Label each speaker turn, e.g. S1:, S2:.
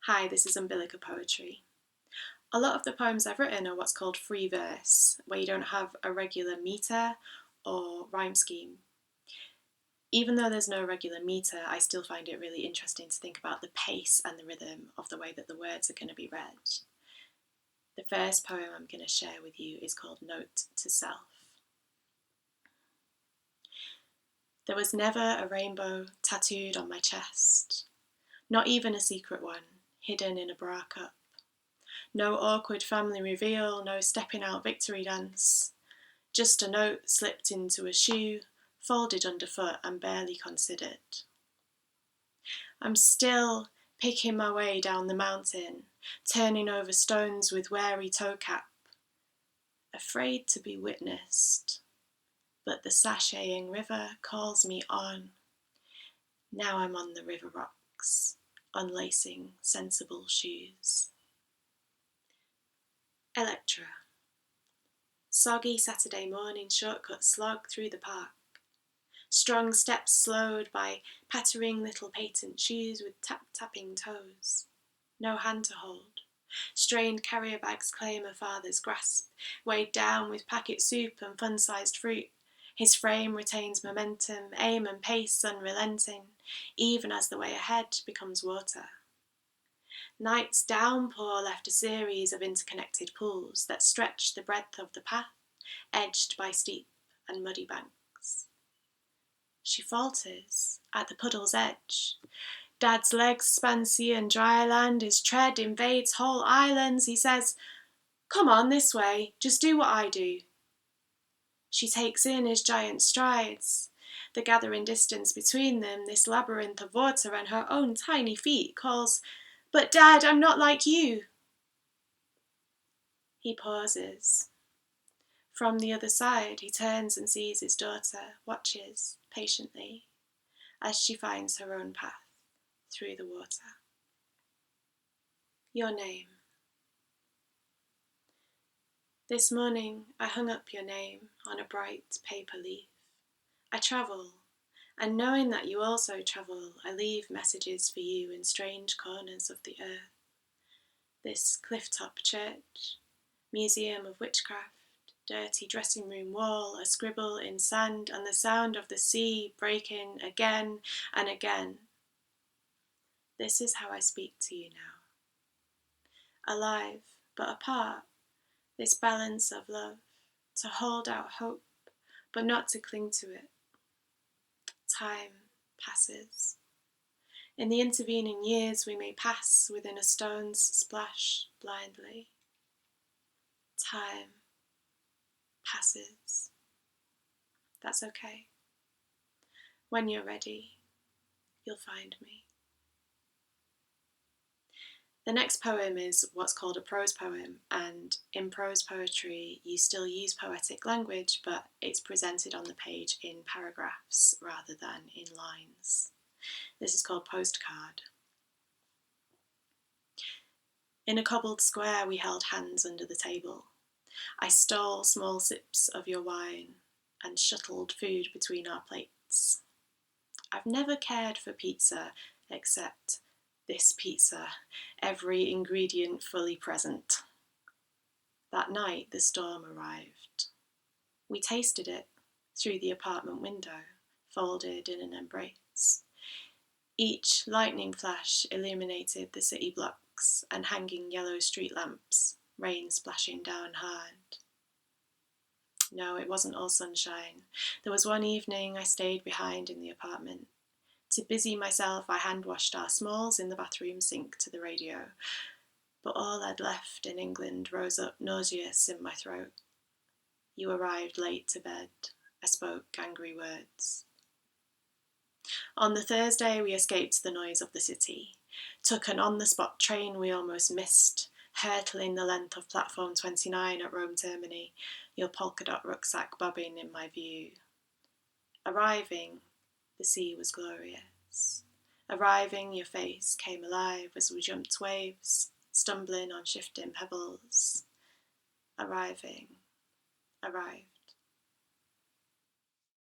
S1: Hi, this is Umbilica poetry. A lot of the poems I've written are what's called free verse, where you don't have a regular metre or rhyme scheme. Even though there's no regular metre, I still find it really interesting to think about the pace and the rhythm of the way that the words are going to be read. The first poem I'm going to share with you is called Note to Self. There was never a rainbow tattooed on my chest, not even a secret one hidden in a bra cup. No awkward family reveal, no stepping out victory dance. Just a note slipped into a shoe, folded underfoot and barely considered. I'm still picking my way down the mountain, turning over stones with wary toe cap, afraid to be witnessed. But the sashaying river calls me on. Now I'm on the river rocks, unlacing sensible shoes. Electra. Soggy Saturday morning shortcut slog through the park. Strong steps slowed by pattering little patent shoes with tap-tapping toes. No hand to hold. Strained carrier bags claim a father's grasp, weighed down with packet soup and fun-sized fruit. His frame retains momentum, aim and pace unrelenting, even as the way ahead becomes water. Night's downpour left a series of interconnected pools that stretched the breadth of the path, edged by steep and muddy banks. She falters at the puddle's edge. Dad's legs span sea and dry land, his tread invades whole islands. He says, "Come on this way, just do what I do." She takes in his giant strides. The gathering distance between them, this labyrinth of water and her own tiny feet, calls, "But Dad, I'm not like you." He pauses. From the other side, he turns and sees his daughter, watches patiently as she finds her own path through the water. Your name. This morning I hung up your name on a bright paper leaf. I travel, and knowing that you also travel, I leave messages for you in strange corners of the earth. This cliff-top church, museum of witchcraft, dirty dressing room wall, a scribble in sand, and the sound of the sea breaking again and again. This is how I speak to you now. Alive, but apart, this balance of love, to hold out hope, but not to cling to it. Time passes. In the intervening years we may pass within a stone's splash blindly. Time passes. That's okay. When you're ready, you'll find me. The next poem is what's called a prose poem, and in prose poetry you still use poetic language, but it's presented on the page in paragraphs rather than in lines. This is called Postcard. In a cobbled square we held hands under the table. I stole small sips of your wine and shuttled food between our plates. I've never cared for pizza except this pizza, every ingredient fully present. That night the storm arrived. We tasted it through the apartment window, folded in an embrace. Each lightning flash illuminated the city blocks and hanging yellow street lamps, rain splashing down hard. No, it wasn't all sunshine. There was one evening I stayed behind in the apartment. To busy myself, I hand-washed our smalls in the bathroom sink to the radio. But all I'd left in England rose up nauseous in my throat. You arrived late to bed. I spoke angry words. On the Thursday, we escaped the noise of the city, took an on-the-spot train we almost missed, hurtling the length of platform 29 at Rome Termini, your polka-dot rucksack bobbing in my view. Arriving, the sea was glorious. Arriving, your face came alive as we jumped waves, stumbling on shifting pebbles. Arriving, arrived.